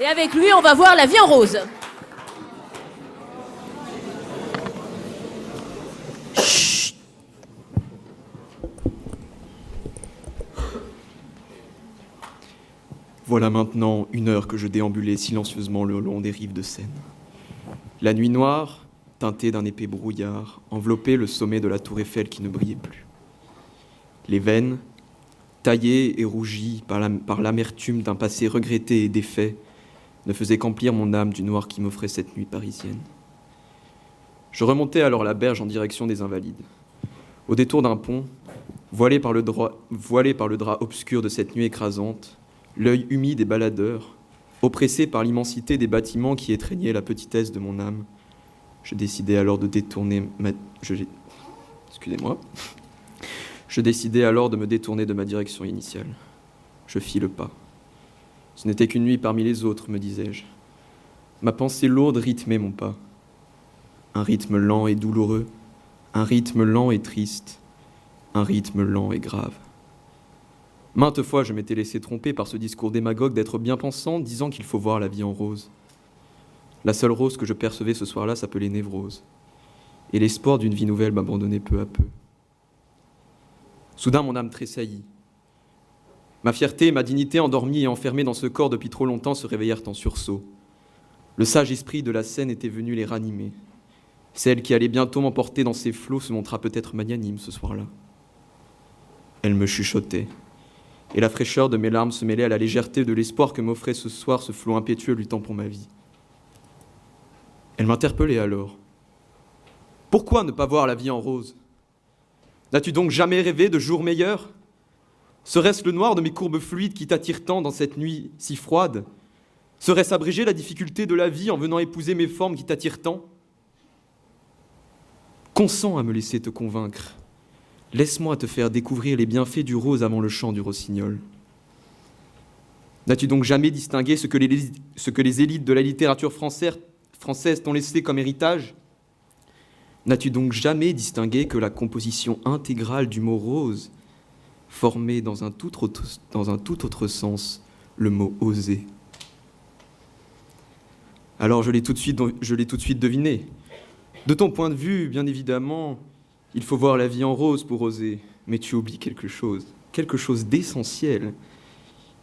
Et avec lui, on va voir La vie en rose. Chut. Voilà maintenant 1 heure que je déambulais silencieusement le long des rives de Seine. La nuit noire, teintée d'un épais brouillard, enveloppait le sommet de la tour Eiffel qui ne brillait plus. Les veines, taillées et rougies par l'amertume d'un passé regretté et défait, ne faisaient qu'emplir mon âme du noir qui m'offrait cette nuit parisienne. Je remontais alors la berge en direction des Invalides. Au détour d'un pont, voilé par le drap obscur de cette nuit écrasante, l'œil humide des baladeurs, oppressé par l'immensité des bâtiments qui étreignaient la petitesse de mon âme, je décidai alors de me détourner de ma direction initiale. Je fis le pas. Ce n'était qu'une nuit parmi les autres, me disais-je. Ma pensée lourde rythmait mon pas. Un rythme lent et douloureux, un rythme lent et triste, un rythme lent et grave. Maintes fois, je m'étais laissé tromper par ce discours démagogue d'être bien pensant, disant qu'il faut voir la vie en rose. La seule rose que je percevais ce soir-là s'appelait névrose, et l'espoir d'une vie nouvelle m'abandonnait peu à peu. Soudain, mon âme tressaillit. Ma fierté et ma dignité, endormies et enfermées dans ce corps depuis trop longtemps, se réveillèrent en sursaut. Le sage esprit de la Seine était venu les ranimer. Celle qui allait bientôt m'emporter dans ses flots se montra peut-être magnanime ce soir-là. Elle me chuchotait, et la fraîcheur de mes larmes se mêlait à la légèreté de l'espoir que m'offrait ce soir ce flot impétueux luttant pour ma vie. Elle m'interpellait alors. Pourquoi ne pas voir la vie en rose ? N'as-tu donc jamais rêvé de jours meilleurs ? Serait-ce le noir de mes courbes fluides qui t'attire tant dans cette nuit si froide ? Serait-ce abréger la difficulté de la vie en venant épouser mes formes qui t'attirent tant ? Consens à me laisser te convaincre. Laisse-moi te faire découvrir les bienfaits du rose avant le chant du rossignol. N'as-tu donc jamais distingué ce que les élites de la littérature française t'ont laissé comme héritage ? N'as-tu donc jamais distingué que la composition intégrale du mot rose formait dans un tout autre sens le mot oser ? Alors je l'ai tout de suite deviné. De ton point de vue, bien évidemment, il faut voir la vie en rose pour oser, mais tu oublies quelque chose d'essentiel.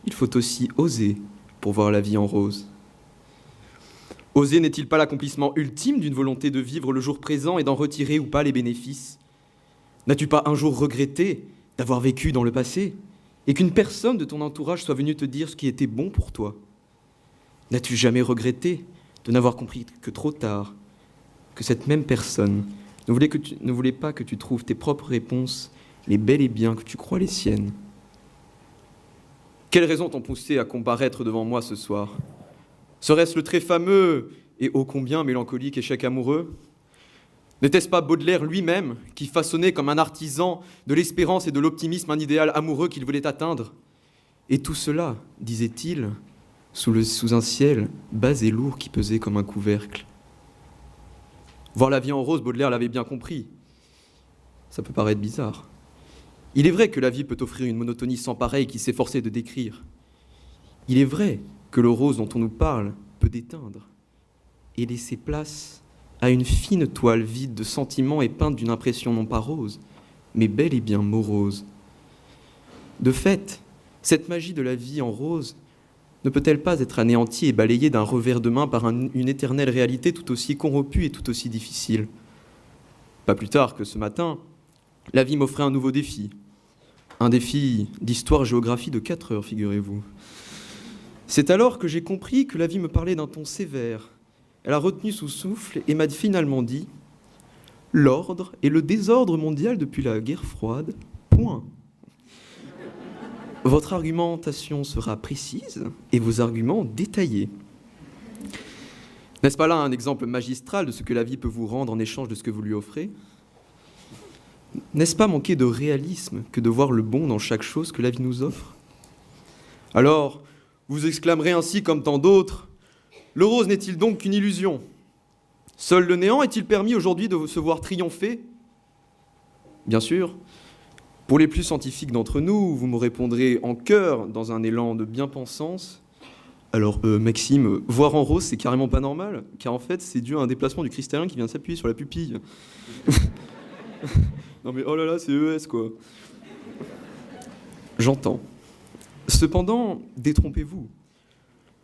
Il faut aussi oser pour voir la vie en rose. Oser n'est-il pas l'accomplissement ultime d'une volonté de vivre le jour présent et d'en retirer ou pas les bénéfices ? N'as-tu pas un jour regretté d'avoir vécu dans le passé et qu'une personne de ton entourage soit venue te dire ce qui était bon pour toi ? N'as-tu jamais regretté de n'avoir compris que trop tard que cette même personne ne voulait pas que tu trouves tes propres réponses, les bel et bien que tu crois les siennes ? Quelles raisons t'ont poussé à comparaître devant moi ce soir ? Serait-ce le très fameux et ô combien mélancolique échec amoureux ? N'était-ce pas Baudelaire lui-même qui façonnait comme un artisan de l'espérance et de l'optimisme un idéal amoureux qu'il voulait atteindre ? Et tout cela, disait-il, sous un ciel bas et lourd qui pesait comme un couvercle. Voir la vie en rose, Baudelaire l'avait bien compris. Ça peut paraître bizarre. Il est vrai que la vie peut offrir une monotonie sans pareille qu'il s'efforçait de décrire. Il est vrai que le rose dont on nous parle peut déteindre et laisser place à une fine toile vide de sentiments et peinte d'une impression non pas rose, mais bel et bien morose. De fait, cette magie de la vie en rose ne peut-elle pas être anéantie et balayée d'un revers de main par une éternelle réalité tout aussi corrompue et tout aussi difficile ? Pas plus tard que ce matin, la vie m'offrait un nouveau défi. Un défi d'histoire-géographie de 4 heures, figurez-vous. C'est alors que j'ai compris que la vie me parlait d'un ton sévère. Elle a retenu son souffle et m'a finalement dit « L'ordre et le désordre mondial depuis la guerre froide, point. Votre argumentation sera précise et vos arguments détaillés. » N'est-ce pas là un exemple magistral de ce que la vie peut vous rendre en échange de ce que vous lui offrez ? N'est-ce pas manquer de réalisme que de voir le bon dans chaque chose que la vie nous offre ? Alors, vous exclamerez ainsi comme tant d'autres, « Le rose n'est-il donc qu'une illusion ? Seul le néant est-il permis aujourd'hui de se voir triompher ? » Bien sûr, pour les plus scientifiques d'entre nous, vous me répondrez en chœur, dans un élan de bien-pensance, « Alors, Maxime, voir en rose, c'est carrément pas normal, car en fait, c'est dû à un déplacement du cristallin qui vient s'appuyer sur la pupille. Non mais oh là là, c'est ES, quoi. J'entends. Cependant, détrompez-vous.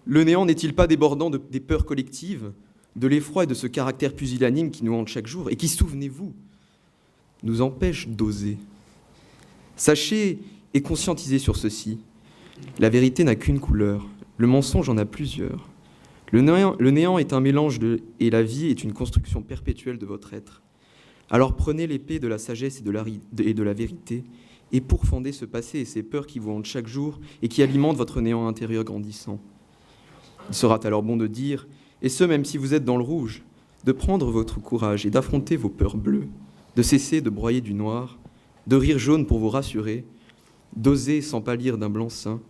Le néant n'est-il pas débordant des peurs collectives, de l'effroi et de ce caractère pusillanime qui nous hante chaque jour, et qui, souvenez-vous, nous empêche d'oser? Sachez et conscientisez sur ceci. La vérité n'a qu'une couleur, le mensonge en a plusieurs. Le néant est un mélange et la vie est une construction perpétuelle de votre être. Alors prenez l'épée de la sagesse et de la vérité, et pourfendez ce passé et ces peurs qui vous hantent chaque jour et qui alimentent votre néant intérieur grandissant. Il sera alors bon de dire, et ce même si vous êtes dans le rouge, de prendre votre courage et d'affronter vos peurs bleues, de cesser de broyer du noir, de rire jaune pour vous rassurer, d'oser sans pâlir d'un blanc-seing,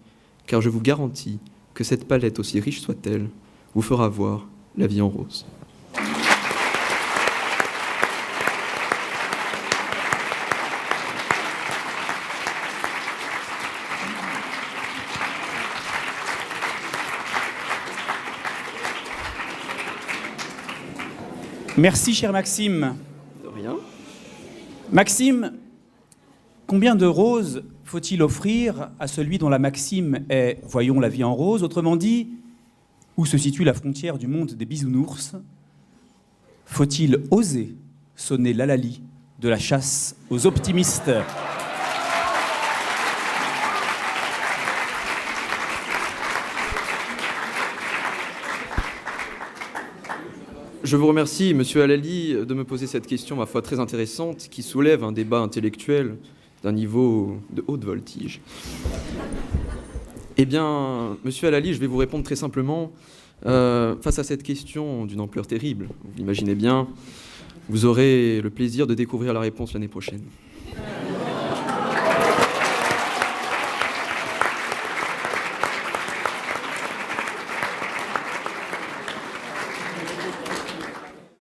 car je vous garantis que cette palette, aussi riche soit-elle, vous fera voir la vie en rose. Merci, cher Maxime. De rien. Maxime, combien de roses faut-il offrir à celui dont la maxime est « voyons la vie en rose », autrement dit, où se situe la frontière du monde des bisounours? Faut-il oser sonner l'halali de la chasse aux optimistes? Je vous remercie, Monsieur Halali, de me poser cette question, ma foi, très intéressante, qui soulève un débat intellectuel d'un niveau de haute voltige. Eh bien, Monsieur Halali, je vais vous répondre très simplement. Face à cette question d'une ampleur terrible, vous l'imaginez bien, vous aurez le plaisir de découvrir la réponse l'année prochaine.